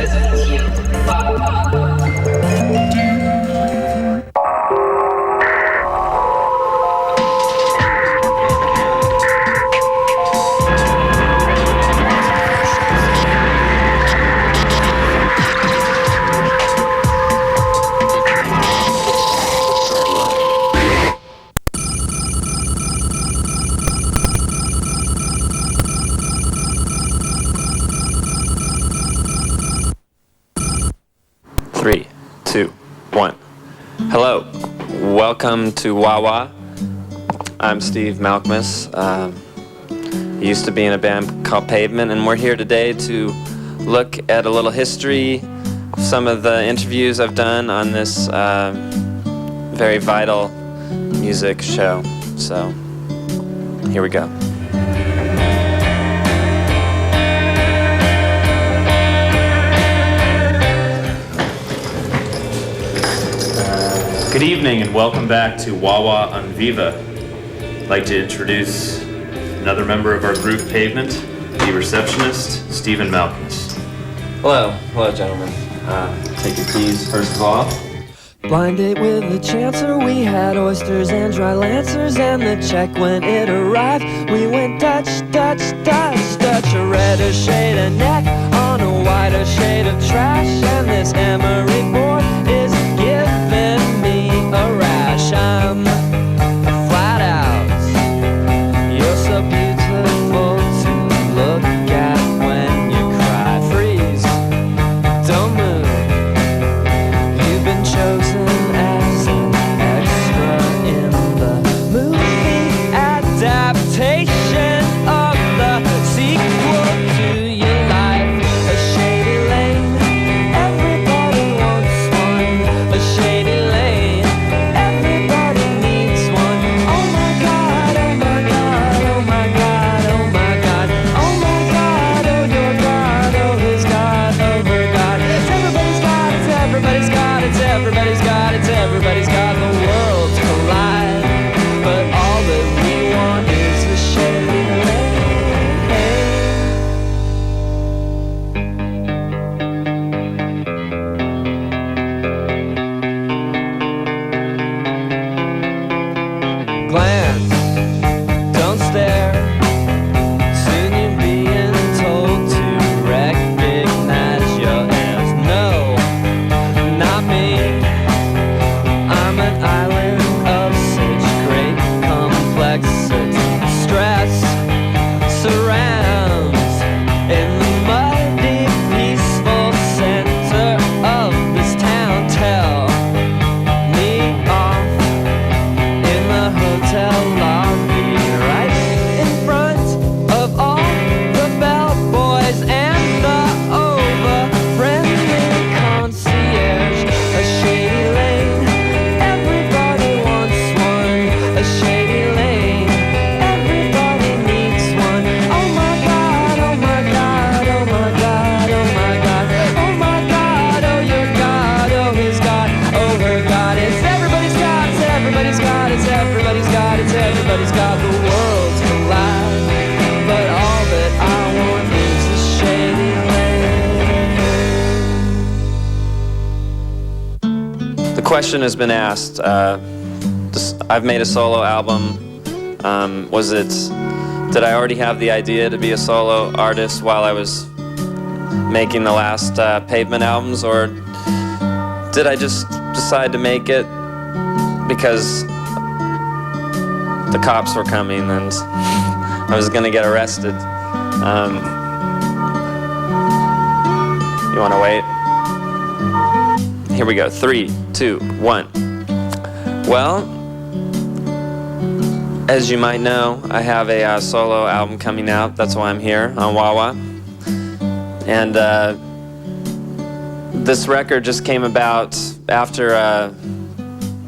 Präsentiert. Three, two, one. Hello, welcome to Wah². I'm Steve Malkmus. I used to be in a band called Pavement, and we're here today to look at a little history of some of the interviews I've done on this very vital music show. So, here we go. Good evening and welcome back to Wah² on Viva. I'd like to introduce another member of our group, Pavement, the receptionist, Stephen Malkmus. Hello gentlemen. Take your keys first of all. Blind date with the chancer, we had oysters and dry lancers, and the check when it arrived, we went Dutch, Dutch, Dutch, Dutch. A redder shade of neck on a whiter shade of trash, and this emery board is giving me a rash. I'm flat out, you're so beautiful to look at when you cry. Freeze, don't move, you've been chosen as an extra in the movie adaptation of the sequel to your life. A shady lane, everybody wants one. A shady lane, everybody needs one. Oh my God, oh my God, oh my God, oh my God, oh my God, oh your God, oh his God, oh her God. Everybody's got it, everybody's got it, everybody's got it, everybody's got the worlds collide. But all that we want is a shady lane. Glance, don't stare. Soon you're being told to recognize your heirs. No, not me. I'm an island of such great complexity. Stress surrounds in the muddy, peaceful center of this town. Tell me off in the hotel lobby, right in front of all the bellboys and the over-friendly concierge. A shady lane, everybody wants one. A shady lane, everybody needs one. Oh my God, oh my God, oh my God, oh my God, oh my God, oh your God, oh his God, oh her God. It's everybody's got it, everybody's got it, everybody's got it, everybody's got the worlds collide. But all that I want is a shady lane. The question has been asked. I've made a solo album. Did I already have the idea to be a solo artist while I was making the last Pavement albums, or did I just decide to make it because the cops were coming and I was gonna get arrested? You wanna wait? Here we go. 3, 2, 1. Well, as you might know, I have a solo album coming out. That's why I'm here on Wah². And this record just came about after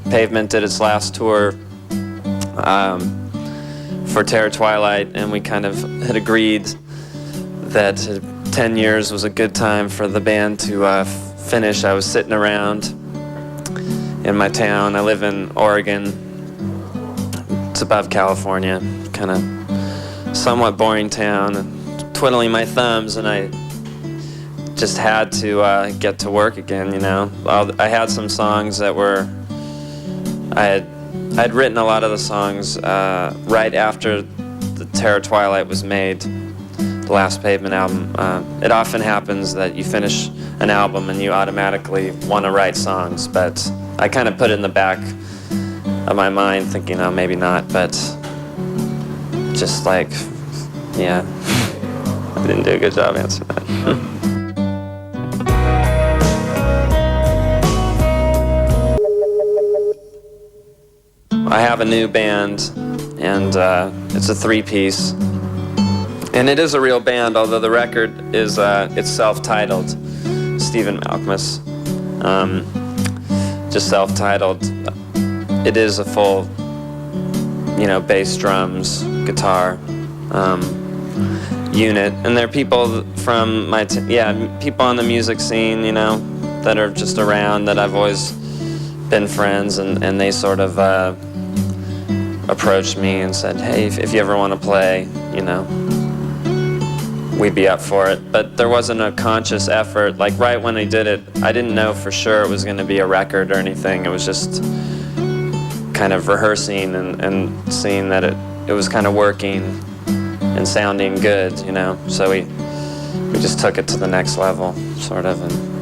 Pavement did its last tour for Terror Twilight, and we kind of had agreed that 10 years was a good time for the band to finish. I was sitting around in my town. I live in Oregon. It's above California, kind of somewhat boring town, and twiddling my thumbs, and I just had to get to work again, you know. I had some songs that were, I'd written a lot of the songs right after the Terror Twilight was made, the last Pavement album. It often happens that you finish an album and you automatically want to write songs, but I kind of put it in the back of my mind thinking, oh, maybe not, but just like, yeah, I didn't do a good job answering that. I have a new band, and it's a three-piece, and it is a real band, although the record is it's self-titled, Stephen Malkmus, just self-titled. It is a full, you know, bass, drums, guitar unit, and there are people from my people on the music scene, you know, that are just around that I've always been friends, and they sort of approached me and said, hey, if you ever want to play, you know, we'd be up for it. But there wasn't a conscious effort. Like right when I did it, I didn't know for sure it was going to be a record or anything. It was just kind of rehearsing and seeing that it was kind of working and sounding good, you know. So we just took it to the next level, sort of. And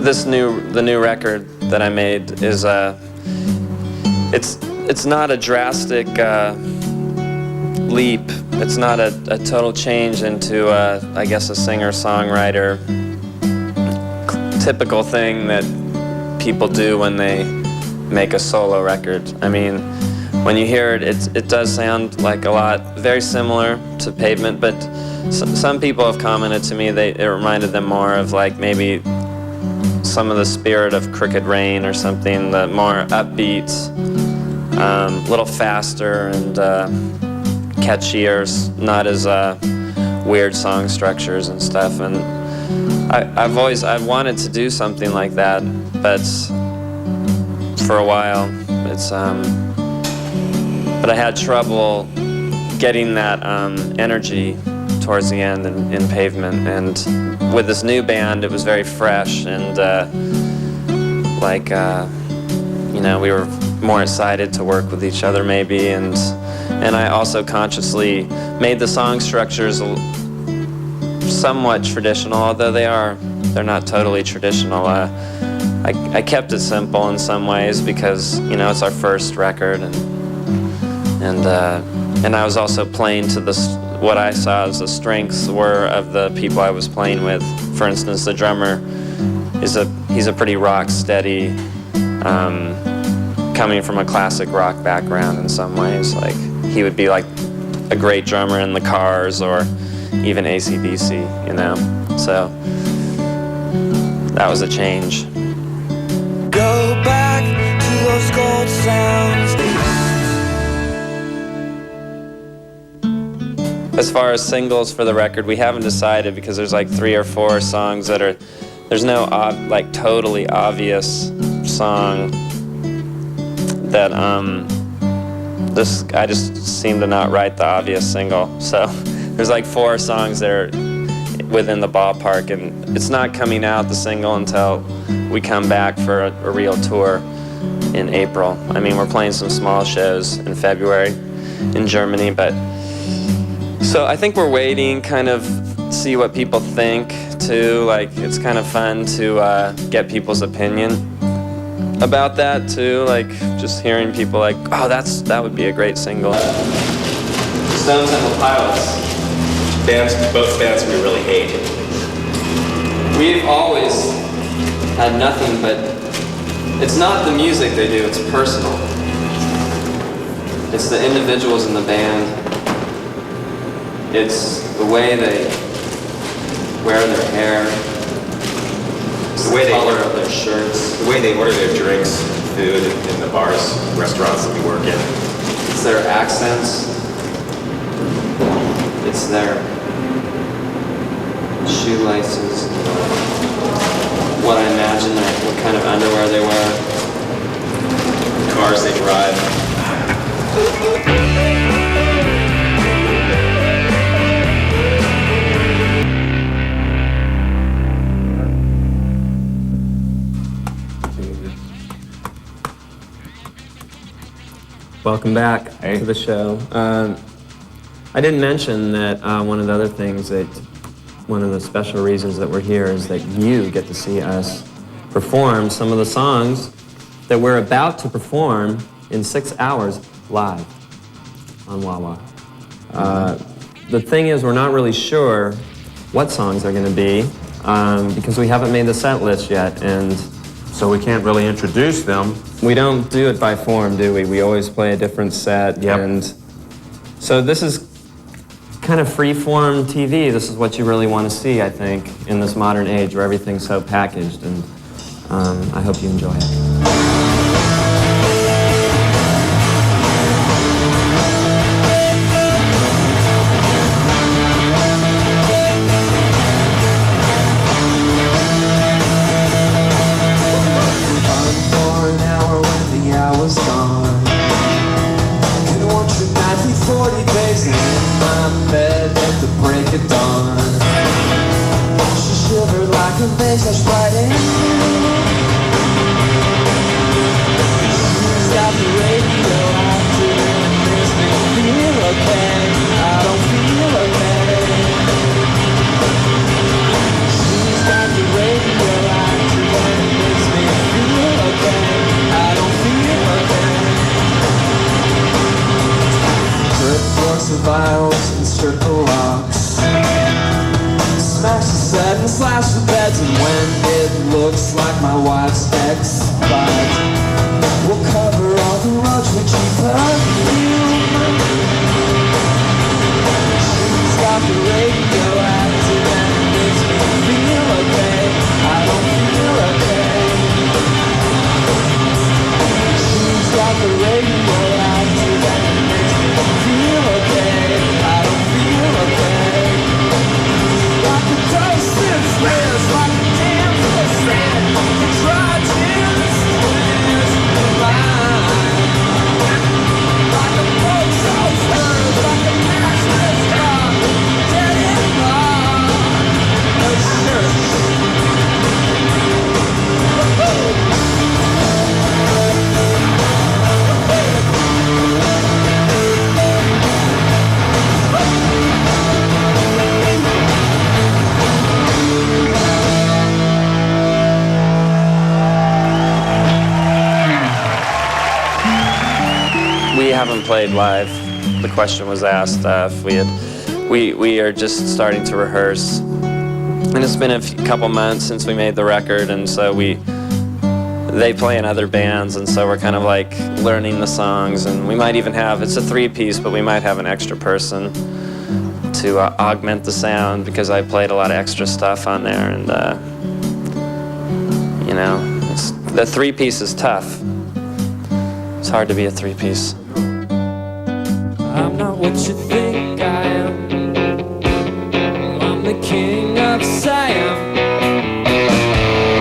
the new record that I made is it's not a drastic leap. It's not a total change into I guess a singer-songwriter typical thing that people do when they make a solo record. I mean, when you hear it, it does sound like a lot, very similar to Pavement, but some people have commented to me it reminded them more of like maybe some of the spirit of Crooked Rain or something, the more upbeat, a little faster and catchier, not as weird song structures and stuff. And I've wanted to do something like that, but for a while but I had trouble getting that energy towards the end in Pavement. And with this new band, it was very fresh and we were more excited to work with each other maybe. And I also consciously made the song structures somewhat traditional, although they're not totally traditional. I kept it simple in some ways because it's our first record, and I was also playing to what I saw as the strengths were of the people I was playing with. For instance, the drummer he's a pretty rock steady, coming from a classic rock background in some ways. Like he would be like a great drummer in the Cars or even AC/DC, So that was a change. Go back to those gold sounds. As far as singles for the record, we haven't decided because there's like 3 or 4 songs there's no totally obvious song that I just seem to not write the obvious single. So there's like 4 songs that are within the ballpark, and it's not coming out, the single, until we come back for a real tour in April. I mean, we're playing some small shows in February in Germany, but so I think we're waiting, kind of see what people think too. Like it's kind of fun to get people's opinion about that too. Like just hearing people like, oh, that would be a great single. Stone Temple Pilots. Both bands we really hate. We've always had nothing but, it's not the music they do, it's personal. It's the individuals in the band. It's the way they wear their hair. It's the color of their shirts. The way they order their drinks, food in the bars, restaurants that we work in. It's their accents. It's their shoelaces. What I imagine, what kind of underwear they wear. The cars they drive. Welcome back to the show. I didn't mention that one of the other things one of the special reasons that we're here is that you get to see us perform some of the songs that we're about to perform in 6 hours live on Wah². The thing is, we're not really sure what songs they're going to be because we haven't made the set list yet, and so we can't really introduce them. We don't do it by form, do we? We always play a different set. Yep. And so this is kind of free-form TV. This is what you really want to see, I think, in this modern age where everything's so packaged, and I hope you enjoy it. and slash the beds. And when it looks like my wife's ex-spite, we'll cover all the rugs with cheap perfume. She's got the radio active and it makes me feel okay. I don't feel okay. She's got the radio active and it makes me feel okay. I don't feel okay. Like a toast in squares, like a damn percent. You try to twist the line. Like a post on spurs, like a matchless car, dead in love. No shirt. We haven't played live. The question was asked if we had. We are just starting to rehearse, and it's been a couple months since we made the record, and so they play in other bands, and so we're kind of like learning the songs, and we might even have, it's a 3-piece, but we might have an extra person to augment the sound, because I played a lot of extra stuff on there, and you know, the 3-piece is tough. It's hard to be a 3-piece. I'm not what you think I am. I'm the king of Siam.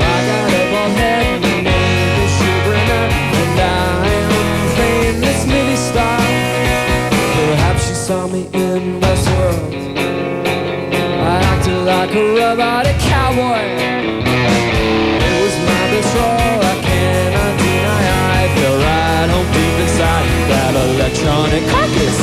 I got a bald head and a name is Shubrina, and I am famous movie star. Perhaps you saw me in Westworld. I acted like a robotic cowboy. It was my best role, I cannot deny. I feel right home deep inside that electronic carcass.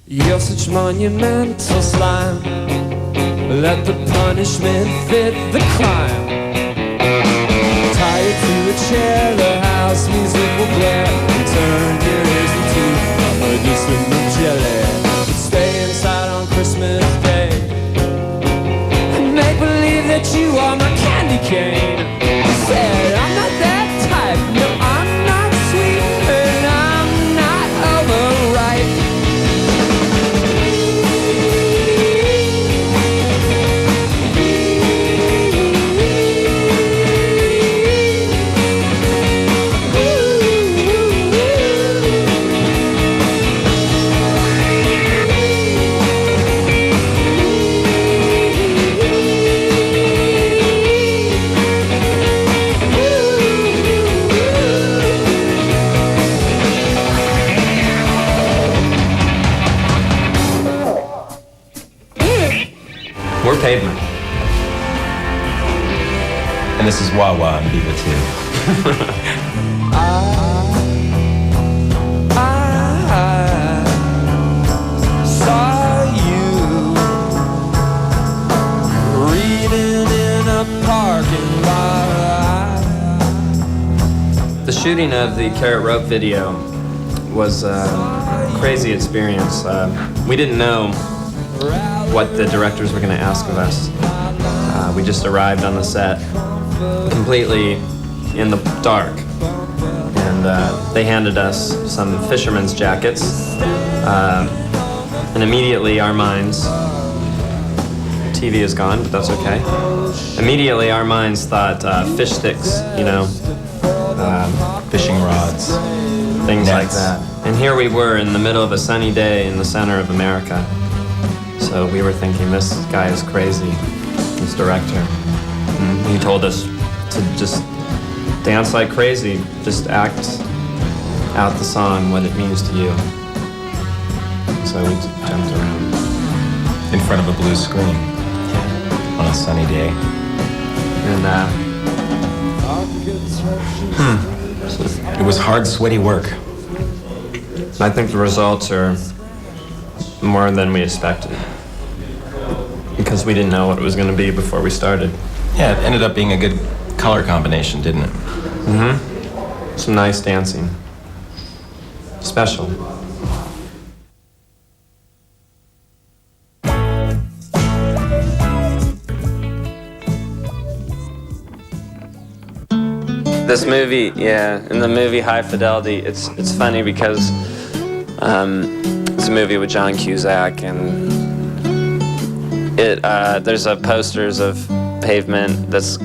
You're such monumental slime. Let the punishment fit the crime. Tie you to a chair, the house music will blare. Turn your ears into a distant of jelly. Stay inside on Christmas Day and make believe that you are my candy cane. I said I'm not that type. No, I'm not sweet and I'm not overripe. We're Pavement. And this is Wah² and Viva Zwei. I saw you reading in a parking lot. The shooting of the Carrot Rope video was a crazy experience. We didn't know what the directors were going to ask of us. We just arrived on the set completely in the dark, and they handed us some fisherman's jackets, and immediately our minds, TV is gone, but that's okay. Immediately our minds thought fish sticks, you know, Fishing rods. things like Nets. that. And here we were in the middle of a sunny day in the center of America. So we were thinking, this guy is crazy, this director. And he told us to just dance like crazy, just act out the song, what it means to you. So we jumped around. In front of a blue screen. On a sunny day. And It was hard, sweaty work. I think the results are more than we expected. Because we didn't know what it was going to be before we started. Yeah, it ended up being a good color combination, didn't it? Mm-hmm. Some nice dancing. Special. This movie, in the movie High Fidelity, it's funny because it's a movie with John Cusack, and there's posters of Pavement that's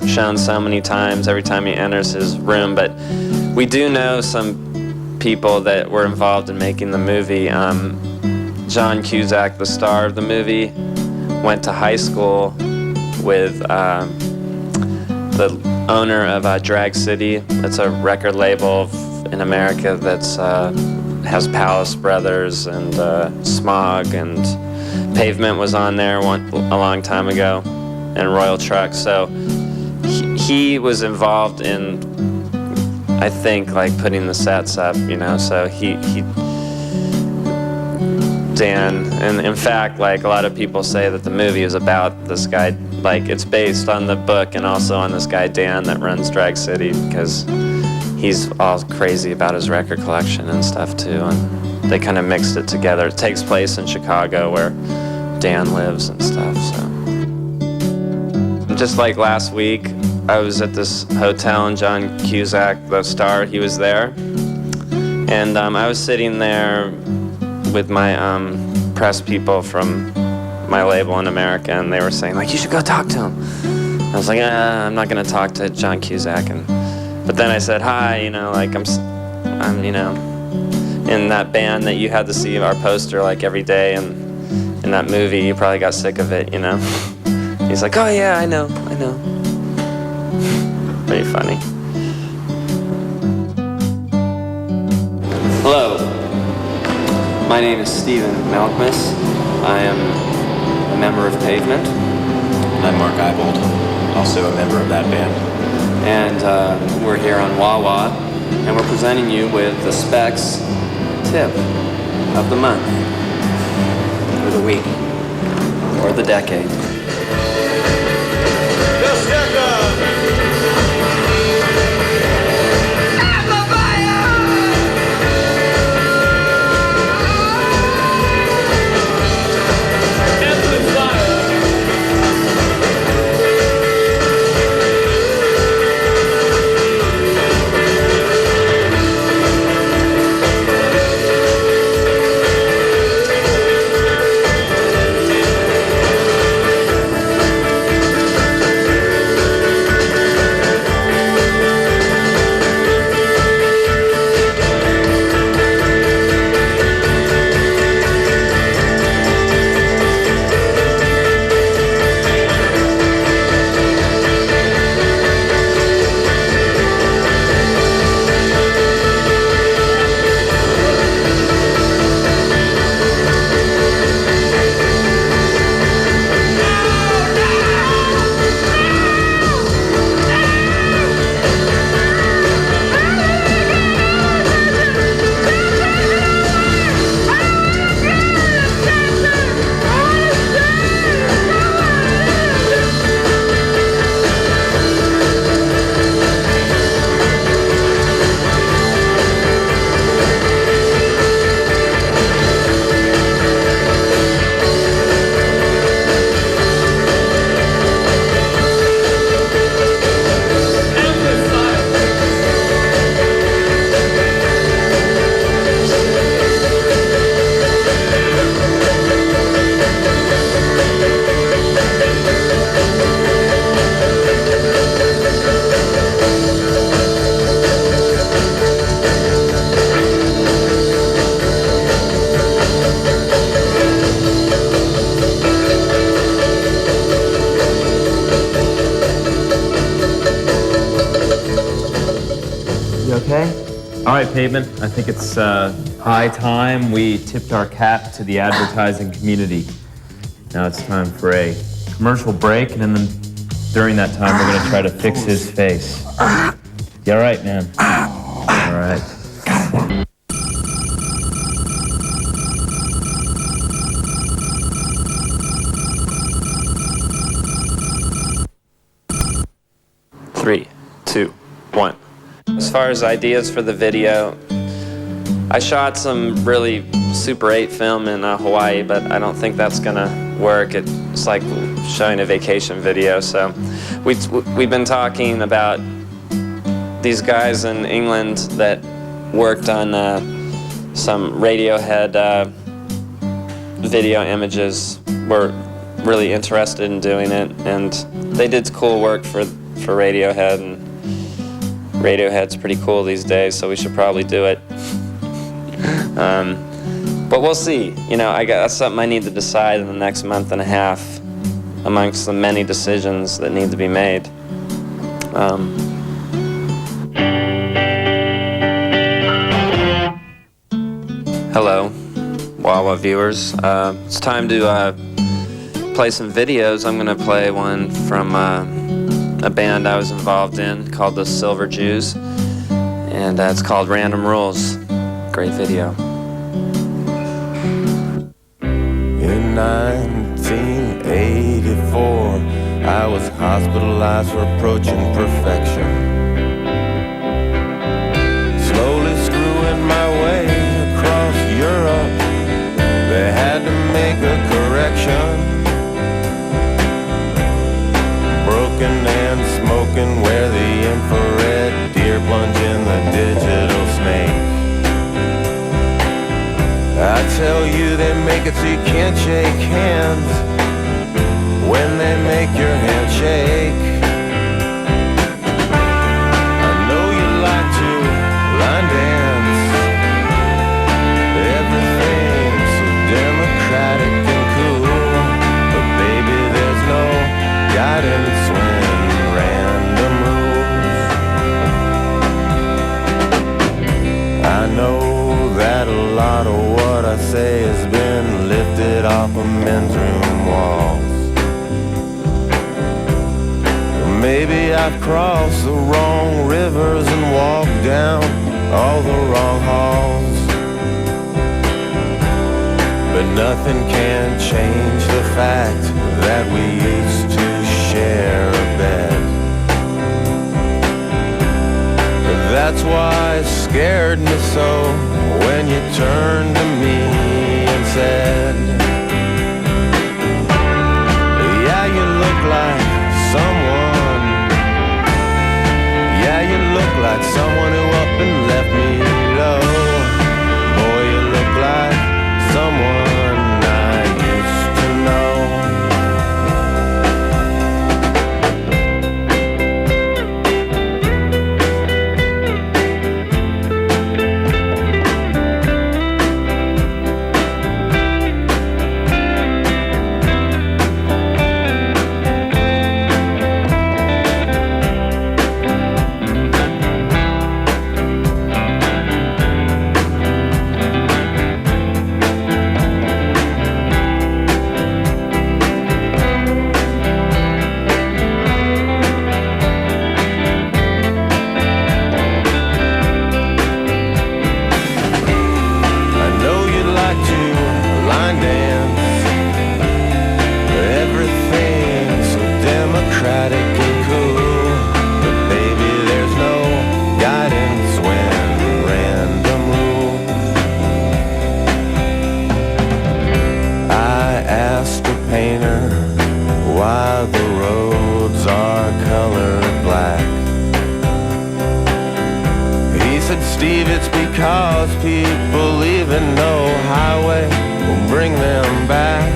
shown so many times every time he enters his room, but we do know some people that were involved in making the movie. John Cusack, the star of the movie, went to high school with the owner of Drag City. That's a record label in America that's has Palace Brothers and Smog, and Pavement was on there a long time ago, and Royal Truck. So he was involved in, I think, like putting the sets up, you know. So Dan, and in fact, like a lot of people say that the movie is about this guy, like it's based on the book and also on this guy Dan that runs Drag City, because he's all crazy about his record collection and stuff too, and they kind of mixed it together. It takes place in Chicago where Dan lives and stuff. So just like last week, I was at this hotel and John Cusack, the star, he was there, and I was sitting there with my press people from my label in America, and they were saying like, you should go talk to him. I was like, I'm not gonna talk to John Cusack, but then I said hi, you know, like I'm you know, in that band that you had to see our poster like every day, and in that movie you probably got sick of it, you know. He's like, oh yeah, I know. Pretty funny. Hello, my name is Steven Malkmus. I am a member of Pavement. I'm Mark Eibold, also a member of that band. And we're here on Wah², and we're presenting you with the Specs tip of the month, or the week, or the decade. All right, Pavement, I think it's high time we tipped our cap to the advertising community. Now it's time for a commercial break, and then during that time, we're going to try to fix his face. You all right, man? All right. 3, 2, 1. As far as ideas for the video, I shot some really Super 8 film in Hawaii, but I don't think that's gonna work. It's like showing a vacation video. So we've been talking about these guys in England that worked on some Radiohead video images. Were really interested in doing it, and they did cool work for Radiohead, and Radiohead's pretty cool these days, so we should probably do it. But we'll see. You know, that's something I need to decide in the next month and a half amongst the many decisions that need to be made. Hello, Wah² viewers. It's time to play some videos. I'm gonna play one from a band I was involved in called the Silver Jews, and it's called Random Rules. Great video. In 1984, I was hospitalized for approaching perfection. Slowly screwing my way across Europe, they had to make a correction. Broken and smoking where the infrared deer plunge in the digital snake. I tell you they make it so you can't shake hands when they make your hand shake. I know you like to line dance, everything's so democratic and cool, but baby there's no guidance when random rules. I know that a lot of what I say has been lifted off of men's room walls. Maybe I've crossed the wrong rivers and walked down all the wrong halls, but nothing can change the fact that we used to share a bed. That's why it scared me so when you turned to me and said, yeah, you look like someone, yeah, you look like someone who up and left me low. Boy, you look like someone I used to know. Steve, it's because people even know highway will bring them back.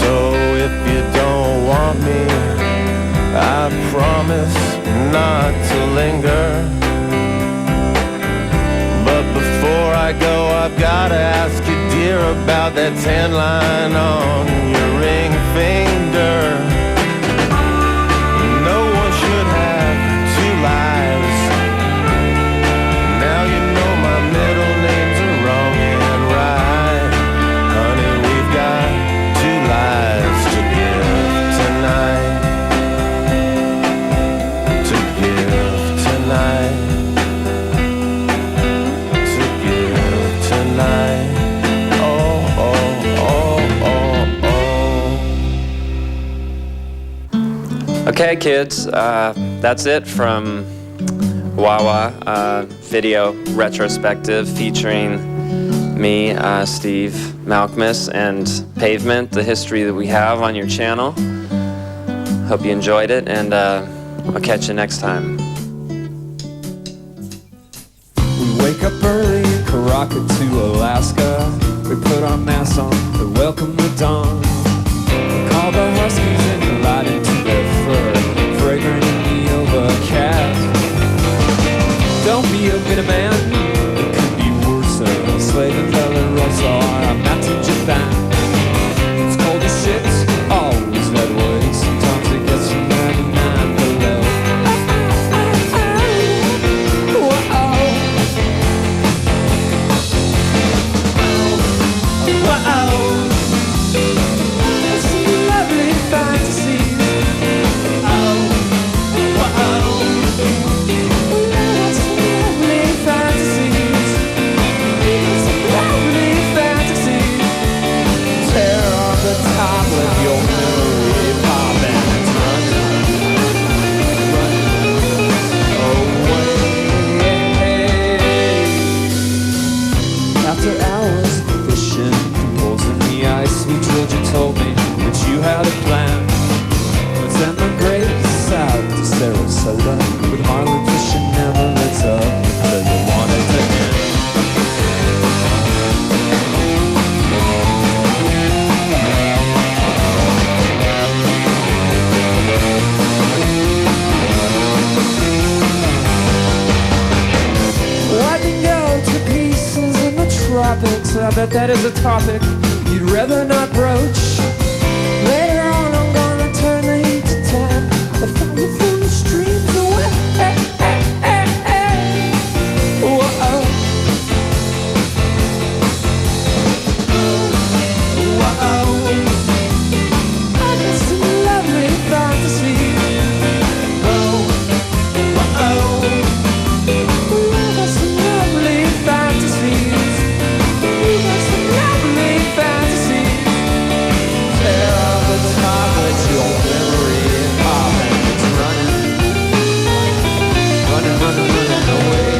So if you don't want me, I promise not to linger. But before I go, I've gotta ask you, dear, about that tan line on your ring finger. No one should have two lives. Now you know my middle names are wrong and right. Honey, we've got two lives to give tonight. To give tonight. To give tonight. Oh, oh, oh, oh, oh. Okay, kids, that's it from Wah² video retrospective featuring me, Steve Malkmus, and Pavement, the history that we have on your channel. Hope you enjoyed it, and I'll catch you next time. We wake up early in Caracas to Alaska. We put our masks on to welcome the dawn. We call the huskies and glide into their fur, fragrant in the overcast. Don't be a bitter man, it could be worse. Slave and Bella Rosa are a map to Japan. It's cold as shit, always that way. Sometimes it gets to 99 below. Told me that you had a plan. Let's emigrate south to Sarasota, with Harley fishing never lets up until you want it to end. Why did you go to pieces in the tropics? I bet that is a topic you'd rather not broach. Later on I'm gonna turn the heat to 10. I found you through the streams away. Whoa. Whoa. I got some lovely fantasies. Whoa. Whoa. I got some lovely fantasies. We got some lovely fantasies. Tear off the top, let your memory pop, and it's running, running, running, running away.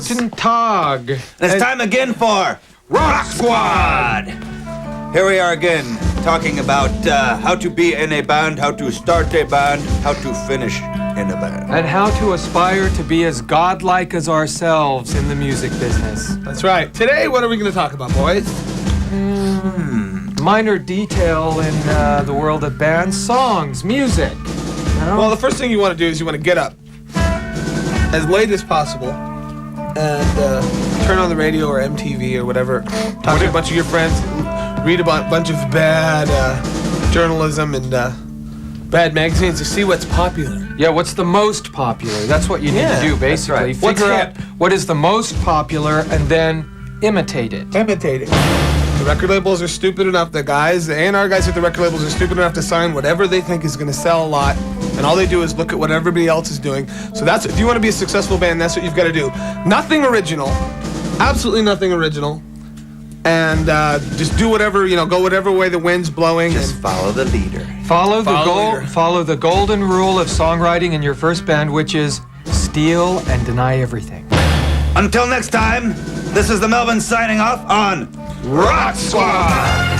Guten Tag. It's time again for Rock Squad! Here we are again, talking about how to be in a band, how to start a band, how to finish in a band. And how to aspire to be as godlike as ourselves in the music business. That's right. Today, what are we going to talk about, boys? Minor detail in the world of bands, songs, music. You know? Well, the first thing you want to do is you want to get up as late as possible and turn on the radio or MTV or whatever, talk to a bunch of your friends, read about a bunch of bad journalism and bad magazines to see what's popular. Yeah, what's the most popular? That's what you need to do, basically. That's right. Figure out what is the most popular and then imitate it. Imitate it. The record labels are stupid enough, the A&R guys at the record labels are stupid enough to sign whatever they think is going to sell a lot, and all they do is look at what everybody else is doing. So that's, if you want to be a successful band, that's what you've got to do. Nothing original, absolutely nothing original, and just do whatever, go whatever way the wind's blowing. Just follow the leader. Follow the golden rule of songwriting in your first band, which is steal and deny everything. Until next time, this is the Melvin signing off on Rock Squad!